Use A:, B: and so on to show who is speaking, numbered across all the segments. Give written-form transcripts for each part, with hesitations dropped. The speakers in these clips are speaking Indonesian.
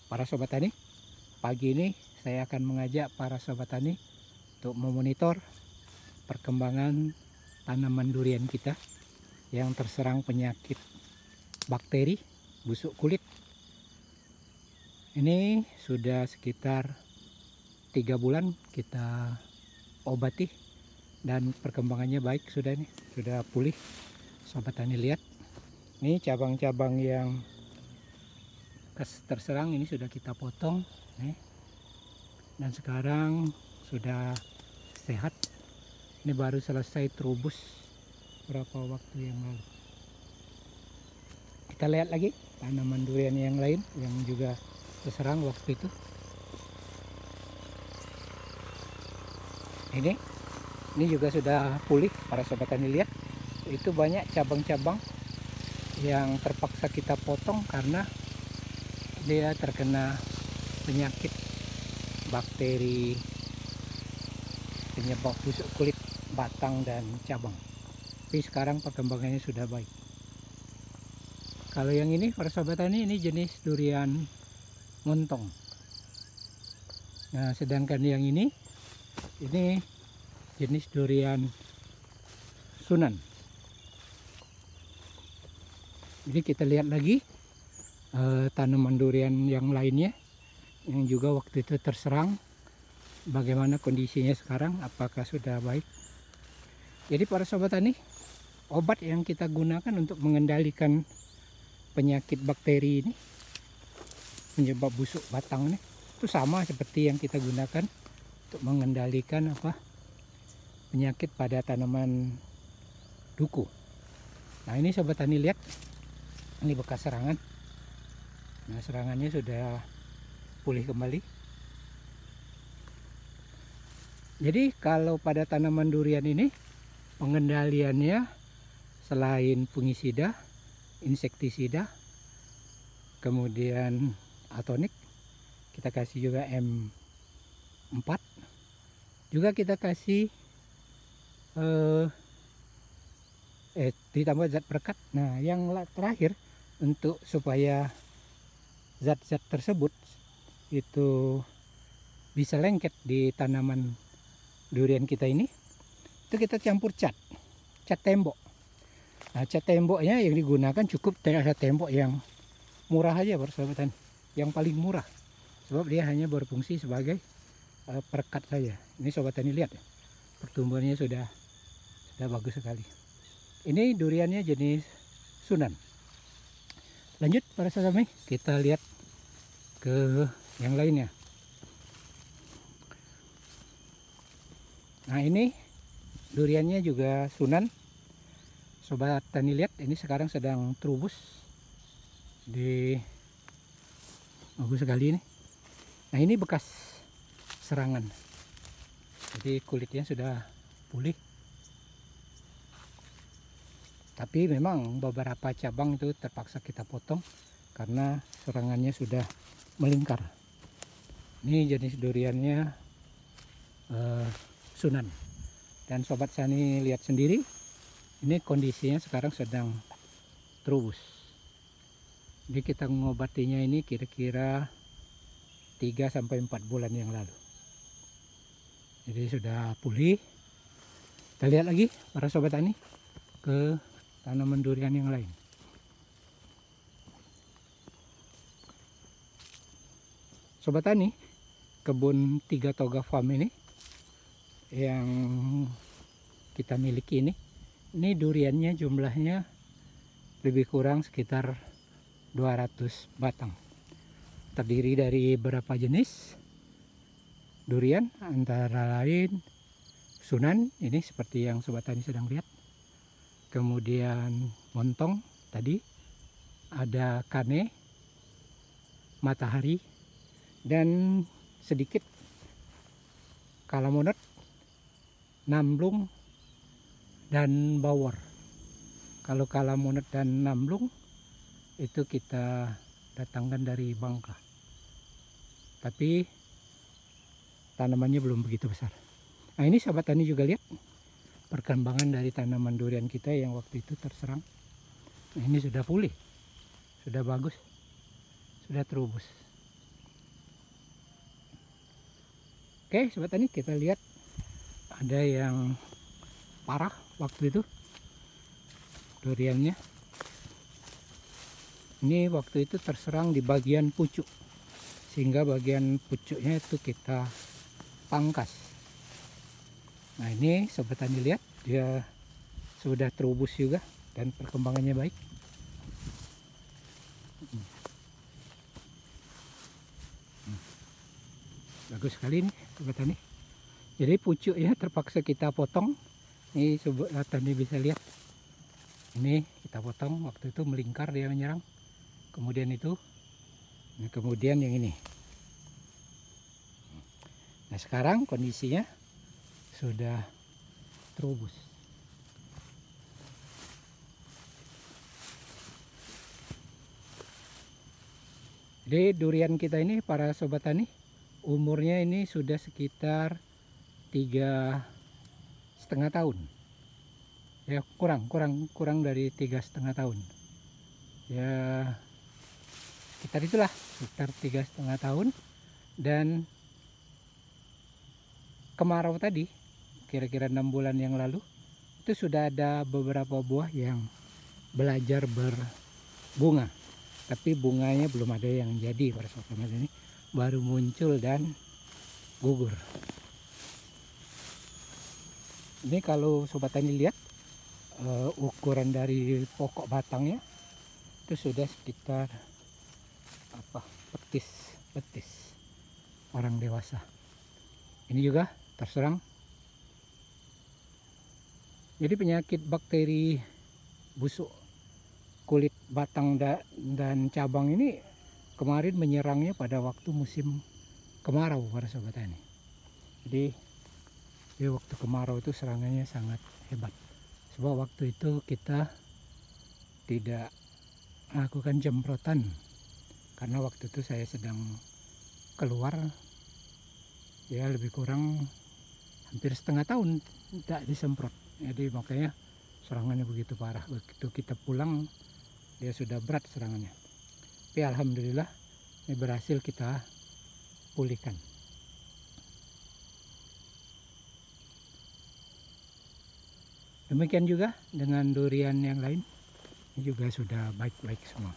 A: para sobat tani, pagi ini saya akan mengajak para sobat tani untuk memonitor perkembangan tanaman durian kita yang terserang penyakit bakteri busuk kulit. Ini sudah sekitar 3 bulan kita obati dan perkembangannya baik, sudah pulih. Sobat tani lihat, ini cabang-cabang yang terserang ini sudah kita potong nih, dan sekarang sudah sehat. Ini baru selesai terubus berapa waktu yang lalu. Kita lihat lagi tanaman durian yang lain yang juga terserang waktu itu. Ini juga sudah pulih para sobat tani, lihat. Itu banyak cabang-cabang yang terpaksa kita potong karena dia terkena penyakit bakteri penyebab busuk kulit batang dan cabang. Tapi sekarang perkembangannya sudah baik. Kalau yang ini para sobat tani, ini jenis durian montong. Nah, sedangkan yang ini jenis durian sunan. Jadi kita lihat lagi tanaman durian yang lainnya yang juga waktu itu terserang, bagaimana kondisinya sekarang, apakah sudah baik. Jadi para sobat tani, obat yang kita gunakan untuk mengendalikan penyakit bakteri ini penyebab busuk batang ini itu sama seperti yang kita gunakan untuk mengendalikan penyakit pada tanaman duku. Nah, ini sobat tani lihat, ini bekas serangan. Nah, serangannya sudah pulih kembali. Jadi kalau pada tanaman durian ini pengendaliannya selain fungisida, insektisida, kemudian atonik, kita kasih juga M4, juga kita kasih ditambah zat perekat. Nah, yang terakhir untuk supaya zat-zat tersebut itu bisa lengket di tanaman durian kita ini, itu kita campur cat tembok. Nah, cat temboknya yang digunakan cukup cat tembok yang murah aja persahabatan, yang paling murah, sebab dia hanya berfungsi sebagai perekat saja. Ini sobat tani lihat, pertumbuhannya sudah bagus sekali. Ini duriannya jenis sunan. Lanjut para sahabat, kita lihat ke yang lainnya. Nah, ini duriannya juga sunan. Sobat tani lihat, ini sekarang sedang terubus bagus sekali ini. Nah, ini bekas serangan, jadi kulitnya sudah pulih. Tapi memang beberapa cabang itu terpaksa kita potong karena serangannya sudah melingkar. Ini jenis duriannya sunan. Dan sobat tani lihat sendiri, ini kondisinya sekarang sedang terubus. Jadi kita mengobatinya ini kira-kira 3-4 bulan yang lalu. Jadi sudah pulih. Kita lihat lagi para sobat tani ke tanaman durian yang lain. Sobat tani, kebun 3 Toga Farm ini yang kita miliki ini duriannya jumlahnya lebih kurang sekitar 200 batang. Terdiri dari beberapa jenis durian, antara lain sunan, ini seperti yang sobat tani sedang lihat. Kemudian montong tadi, ada kane, matahari, dan sedikit kalamonot, namblung, dan bawor. Kalau kalamonot dan namblung itu kita datangkan dari Bangka, tapi tanamannya belum begitu besar. Nah, ini sahabat tani juga lihat perkembangan dari tanaman durian kita yang waktu itu terserang. Nah, ini sudah pulih, sudah bagus, sudah terubus. Oke sobat tani, kita lihat ada yang parah waktu itu duriannya. Ini waktu itu terserang di bagian pucuk, sehingga bagian pucuknya itu kita pangkas. Nah ini sobat tani lihat, dia sudah terubus juga dan perkembangannya baik. Bagus sekali nih sobat tani. Jadi pucuknya terpaksa kita potong. Ini sobat tani bisa lihat. Ini kita potong, waktu itu melingkar dia menyerang. Kemudian itu, nah kemudian yang ini. Nah sekarang kondisinya sudah terubus. Jadi durian kita ini para sobat tani, umurnya ini sudah sekitar 3,5 tahun. Ya kurang dari 3,5 tahun. Ya sekitar itulah, sekitar 3,5 tahun. Dan kemarau tadi, kira-kira 6 bulan yang lalu, itu sudah ada beberapa buah yang belajar berbunga. Tapi bunganya belum ada yang jadi pada saat ini, baru muncul dan gugur. Ini kalau sobat tani lihat ukuran dari pokok batangnya itu sudah sekitar betis orang dewasa. Ini juga terserang. Jadi penyakit bakteri busuk kulit batang dan cabang ini kemarin menyerangnya pada waktu musim kemarau para sobat tani. Jadi di waktu kemarau itu serangannya sangat hebat. Sebab waktu itu kita tidak melakukan jemprotan karena waktu itu saya sedang keluar, ya lebih kurang hampir setengah tahun tidak disemprot. Jadi makanya serangannya begitu parah. Begitu kita pulang dia sudah berat serangannya. Tapi alhamdulillah ini berhasil kita pulihkan. Demikian juga dengan durian yang lain, ini juga sudah baik-baik semua.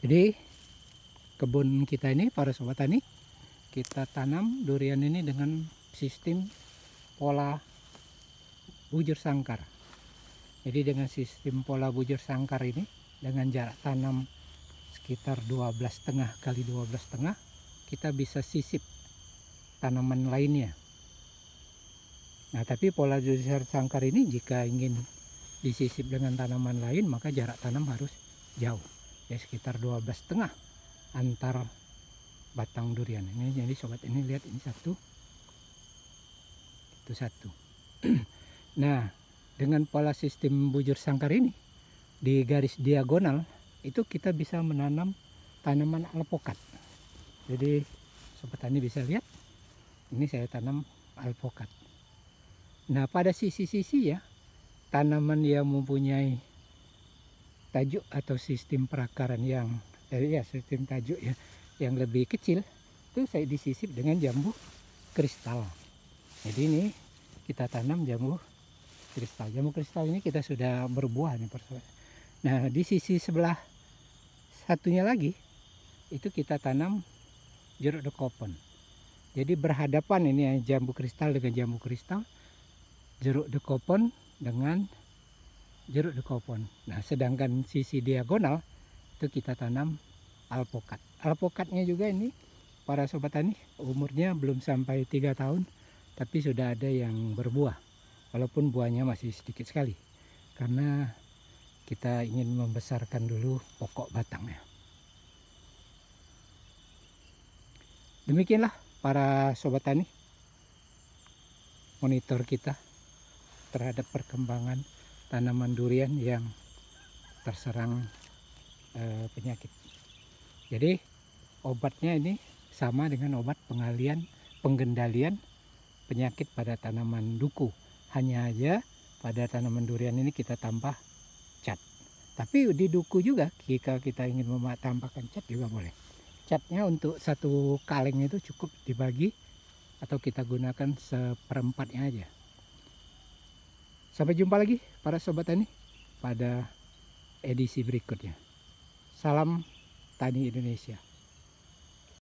A: Jadi kebun kita ini para sobat tani, kita tanam durian ini dengan sistem pola bujur sangkar. Jadi dengan sistem pola bujur sangkar ini, dengan jarak tanam sekitar 12,5 kali 12,5, kita bisa sisip tanaman lainnya. Nah tapi pola bujur sangkar ini jika ingin disisip dengan tanaman lain, maka jarak tanam harus jauh, ya sekitar 12,5 antar batang durian. Ini jadi sobat ini lihat, ini satu, itu satu. Nah dengan pola sistem bujur sangkar ini, di garis diagonal itu kita bisa menanam tanaman alpokat. Jadi sobat tani bisa lihat, ini saya tanam alpokat. Nah pada sisi-sisi ya, tanaman yang mempunyai tajuk atau sistem perakaran yang sistem tajuk ya yang lebih kecil, itu saya disisip dengan jambu kristal. Jadi ini kita tanam jambu kristal. Jambu kristal ini kita sudah berbuah nih persoalan. Nah di sisi sebelah satunya lagi itu kita tanam jeruk dekopon. Jadi berhadapan ini jambu kristal dengan jambu kristal, jeruk dekopon dengan jeruk dekopon. Nah sedangkan sisi diagonal itu kita tanam alpokat. Alpokatnya juga ini para sobat tani umurnya belum sampai 3 tahun, tapi sudah ada yang berbuah. Walaupun buahnya masih sedikit sekali, karena kita ingin membesarkan dulu pokok batangnya. Demikianlah para sobat tani, monitor kita terhadap perkembangan tanaman durian yang terserang penyakit. Jadi obatnya ini sama dengan obat pengendalian penyakit pada tanaman duku. Hanya aja pada tanaman durian ini kita tambah cat. Tapi di duku juga jika kita ingin tambahkan cat juga boleh. Catnya untuk satu kaleng itu cukup dibagi atau kita gunakan seperempatnya aja. Sampai jumpa lagi para sobat tani pada edisi berikutnya. Salam Tani Indonesia.